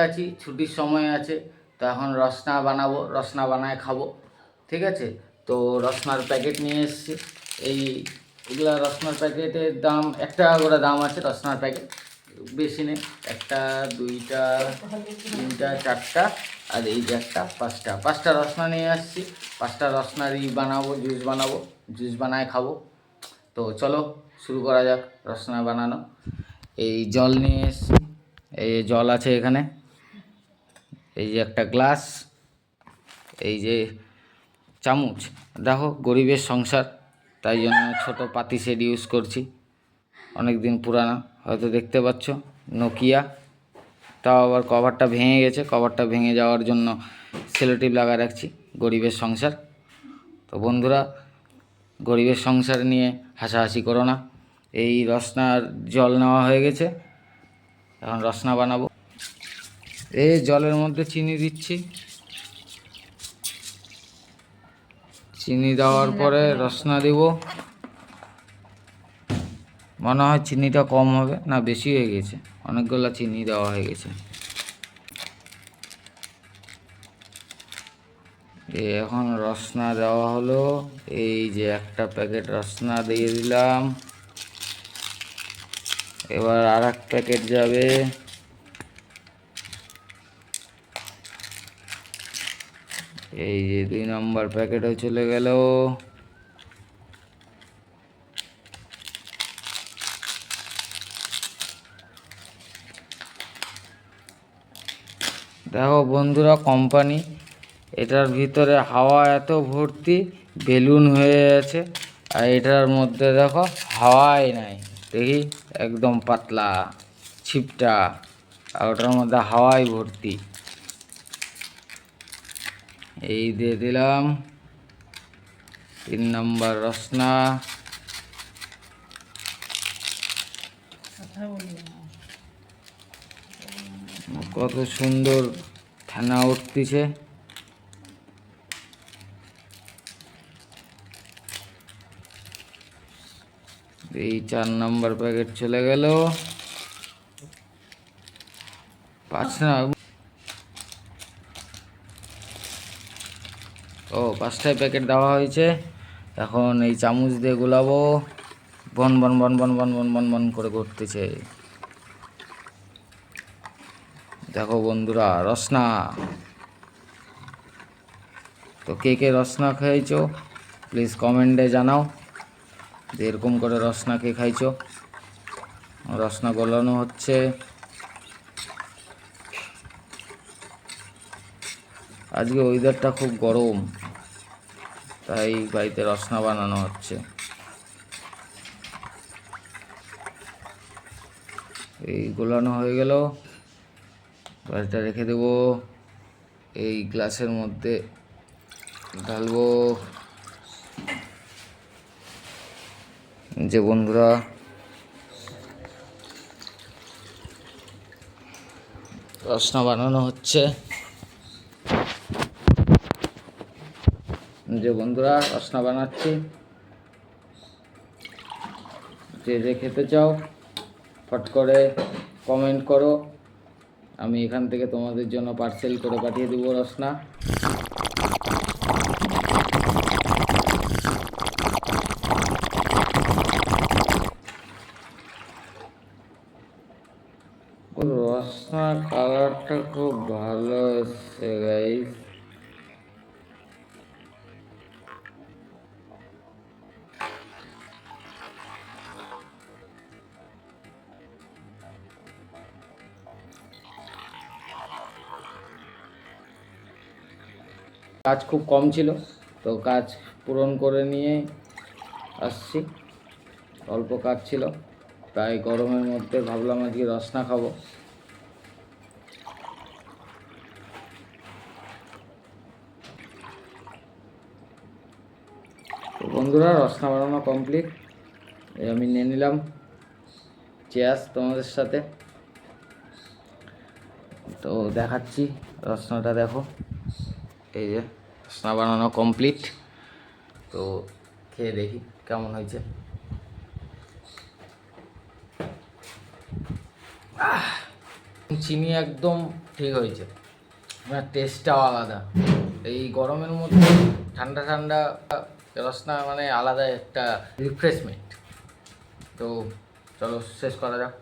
আছি, ছুটির সময় আছে, তো এখন রসনা বানাবো, রসনা বানায় খাবো। ঠিক আছে, তো রসনার প্যাকেট নিয়ে এসেছি। এগুলা রসনার প্যাকেটের দাম 1 টাকা করে দাম আছে রসনার প্যাকেট, বেশি নেই। 1টা 2টা 3টা 4টা আর এই যে একটা 5টা রসনা নিয়ে আসছি। 5টা রসনারই বানাবো, জুস বানায় খাবো। তো চলো শুরু করা যাক রসনা বানানো। এই জল নিয়ে এসেছি, এই জল আছে এখানে, এই যে একটা গ্লাস, এই যে চামচ। দেখো গরিবের সংসার, তাই জন্য ছোট পাতি সেট ইউজ করছি, অনেক দিন পুরানা, হয়তো দেখতে পাচ্ছ, নোকিয়া। তাও আবার কভারটা ভেঙে গেছে, কভারটা ভেঙে যাওয়ার জন্য সেলোটিপ লাগা রাখছি। গরিবের সংসার। তো বন্ধুরা, গরিবের সংসার নিয়ে হাসাহাসি করো না। এই রসনার জল নেওয়া হয়ে গেছে, এখন রসনা বানাবো। এই জলের মধ্যে চিনি দিচ্ছি, চিনি দেওয়ার পরে রসনা দেব। মনে হয় চিনিটা কম হবে, না বেশি হয়ে গেছে, অনেকগুলো চিনি দেওয়া হয়ে গেছে। এখন রসনা দেওয়া হলো, এই যে একটা প্যাকেট রসনা দিয়ে দিলাম, এবার আর এক প্যাকেট যাবে। এই যে 2 নম্বর প্যাকেটও চলে গেল। দেখো বন্ধুরা, কোম্পানি, এটার ভিতরে হাওয়া এত ভর্তি, বেলুন হয়ে আছে, আর এটার মধ্যে দেখো হাওয়াই নাই। দেখি একদম পাতলা ছিপটা, আর ওটার মধ্যে হাওয়াই ভর্তি। এই দিয়ে দিলাম 3 নম্বর রসনা। কত সুন্দর ফেনা উঠতেছে। এই 4 নম্বর প্যাকেট চলে গেল। 5টায় প্যাকেট দেওয়া হয়েছে। এখন এই চামচ দিয়ে গোলাবো, বন বন বন বন বন বন বন বন করে ঘুরতেছে। দেখো বন্ধুরা, রসনা। তো কে কে রসনা খেয়েছো প্লিজ কমেন্টে জানাও, যে এরকম করে রসনা কে খাইছো। রসনা গলানো হচ্ছে। আজকে ওয়েদারটা খুব গরম, তাই বাড়িতে রসনা বানানো হচ্ছে। এই গোলানো হয়ে গেল, এটা রেখে দেবো, এই গ্লাসের মধ্যে ঢালবো। যে বন্ধুরা, রসনা বানানো হচ্ছে। যে বন্ধুরা, রসনা বানাচ্ছি, যে যে খেতে চাও ফট করে কমেন্ট করো, আমি এখান থেকে তোমাদের জন্য পার্সেল করে পাঠিয়ে দেবো রসনা। রসনার কালারটা খুব ভালো এসছে গাইস। কাজ খুব কম ছিল, তো কাজ পূরণ করে নিয়ে আসছি। অল্প কাজ ছিল, তাই গরমের মধ্যে ভাবলাম আজকে রসনা খাবো। তো বন্ধুরা, রসনা বানানো কমপ্লিট। আমি নিয়ে নিলাম, চেয়ার্স তোমাদের সাথে। তো দেখাচ্ছি রসনাটা, দেখো এই যে রসনা বানানো কমপ্লিট। তো খেয়ে দেখি কেমন হয়েছে। চিনি একদম ঠিক হয়েছে, মানে টেস্টটাও আলাদা। এই গরমের মধ্যে ঠান্ডা ঠান্ডা রসনা মানে আলাদা একটা রিফ্রেশমেন্ট। তো চলো শেষ করা যাক।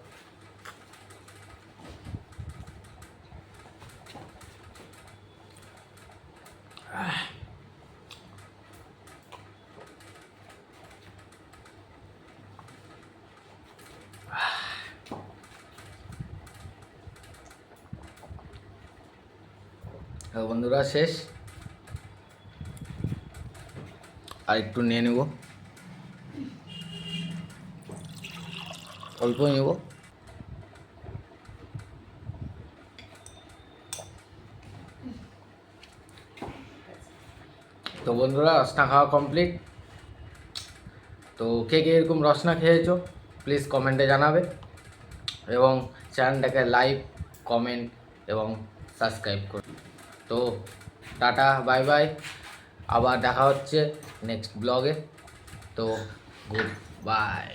বন্ধুরা শেষ, আর একটু নিয়ে নেব, অল্প নেব। তো বন্ধুরা রসনা খাওয়া কমপ্লিট। তো কে কে এরকম রসনা খেয়েছো প্লিজ কমেন্টে জানাবে, এবং চ্যানেলটাকে লাইক, কমেন্ট এবং সাবস্ক্রাইব করুন। তো টাটা, বাই বাই, আবার দেখা হচ্ছে নেক্সট ব্লগে। তো গুড বাই।